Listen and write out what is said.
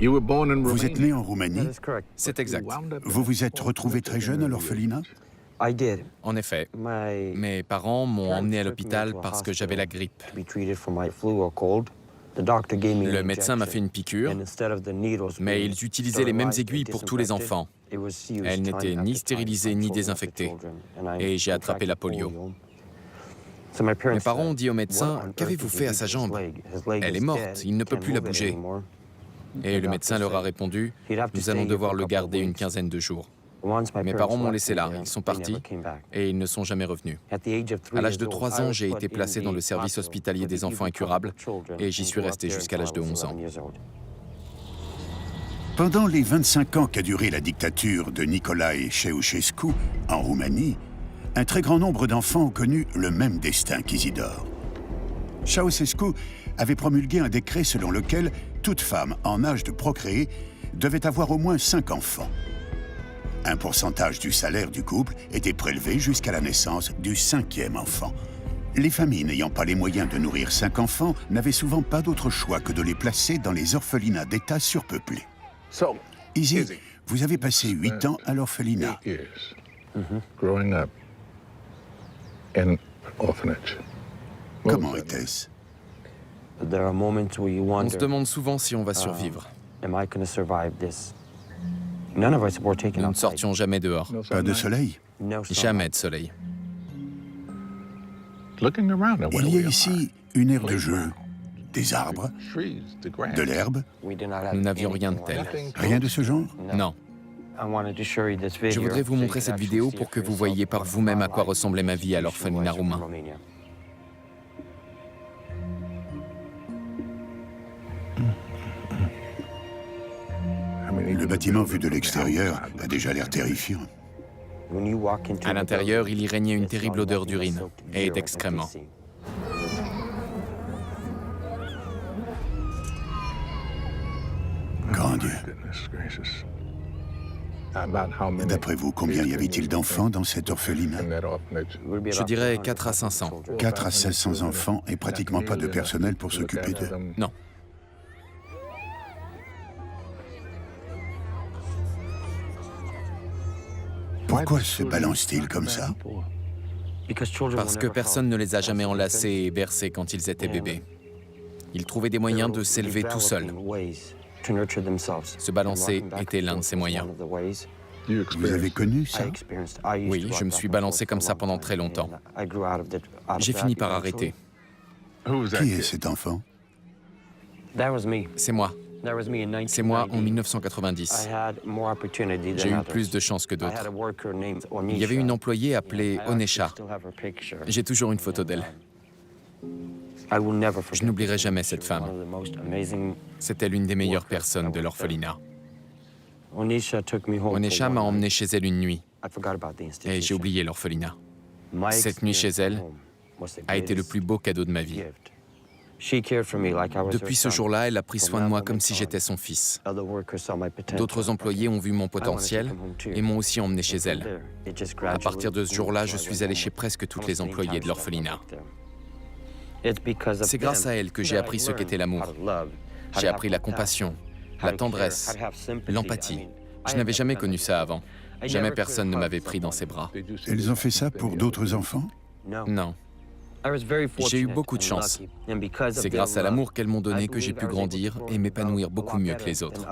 Vous êtes né en Roumanie. C'est exact. Vous vous êtes retrouvé très jeune à l'orphelinat. En effet, mes parents m'ont emmené à l'hôpital parce que j'avais la grippe. Le médecin m'a fait une piqûre, mais ils utilisaient les mêmes aiguilles pour tous les enfants. Elles n'étaient ni stérilisées ni désinfectées, et j'ai attrapé la polio. Mes parents ont dit au médecin « Qu'avez-vous fait à sa jambe? Elle est morte, il ne peut plus la bouger. » Et le médecin leur a répondu « Nous allons devoir le garder une quinzaine de jours. » Mes parents m'ont laissé là, ils sont partis et ils ne sont jamais revenus. À l'âge de 3 ans, j'ai été placé dans le service hospitalier des enfants incurables et j'y suis resté jusqu'à l'âge de 11 ans. Pendant les 25 ans qu'a duré la dictature de Nicolae Ceausescu en Roumanie, un très grand nombre d'enfants ont connu le même destin qu'Isidore. Ceausescu avait promulgué un décret selon lequel toute femme en âge de procréer devait avoir au moins 5 enfants. Un pourcentage du salaire du couple était prélevé jusqu'à la naissance du 5e enfant. Les familles n'ayant pas les moyens de nourrir 5 enfants n'avaient souvent pas d'autre choix que de les placer dans les orphelinats d'État surpeuplés. Izzy, vous avez passé 8 ans à l'orphelinat. Comment était-ce? On se demande souvent si on va survivre. Nous ne sortions jamais dehors. Pas de soleil? Jamais de soleil. Il y a ici une aire de jeu, des arbres, de l'herbe. Nous n'avions rien de tel. Rien de ce genre? Non. Je voudrais vous montrer cette vidéo pour que vous voyiez par vous-même à quoi ressemblait ma vie à l'orphelinat roumain. Le bâtiment vu de l'extérieur a déjà l'air terrifiant. À l'intérieur, il y régnait une terrible odeur d'urine et d'excréments. Grand Dieu. D'après vous, combien y avait-il d'enfants dans cet orphelinat? Je dirais 4 à 500. 4 à 500 enfants et pratiquement pas de personnel pour s'occuper d'eux. Non. Pourquoi se balance-t-il comme ça? Parce que personne ne les a jamais enlacés et bercés quand ils étaient bébés. Ils trouvaient des moyens de s'élever tout seuls. Se balancer était l'un de ces moyens. Vous avez connu ça? Oui, je me suis balancé comme ça pendant très longtemps. J'ai fini par arrêter. Qui est cet enfant? C'est moi. C'est moi en 1990. J'ai eu plus de chance que d'autres. Il y avait une employée appelée Onesha. J'ai toujours une photo d'elle. Je n'oublierai jamais cette femme. C'était l'une des meilleures personnes de l'orphelinat. Onesha m'a emmené chez elle une nuit et j'ai oublié l'orphelinat. Cette nuit chez elle a été le plus beau cadeau de ma vie. Depuis ce jour-là, elle a pris soin de moi comme si j'étais son fils. D'autres employés ont vu mon potentiel et m'ont aussi emmené chez elle. À partir de ce jour-là, je suis allé chez presque toutes les employées de l'orphelinat. C'est grâce à elle que j'ai appris ce qu'était l'amour. J'ai appris la compassion, la tendresse, l'empathie. Je n'avais jamais connu ça avant. Jamais personne ne m'avait pris dans ses bras. Elles ont fait ça pour d'autres enfants? Non. J'ai eu beaucoup de chance. C'est grâce à l'amour qu'elles m'ont donné que j'ai pu grandir et m'épanouir beaucoup mieux que les autres.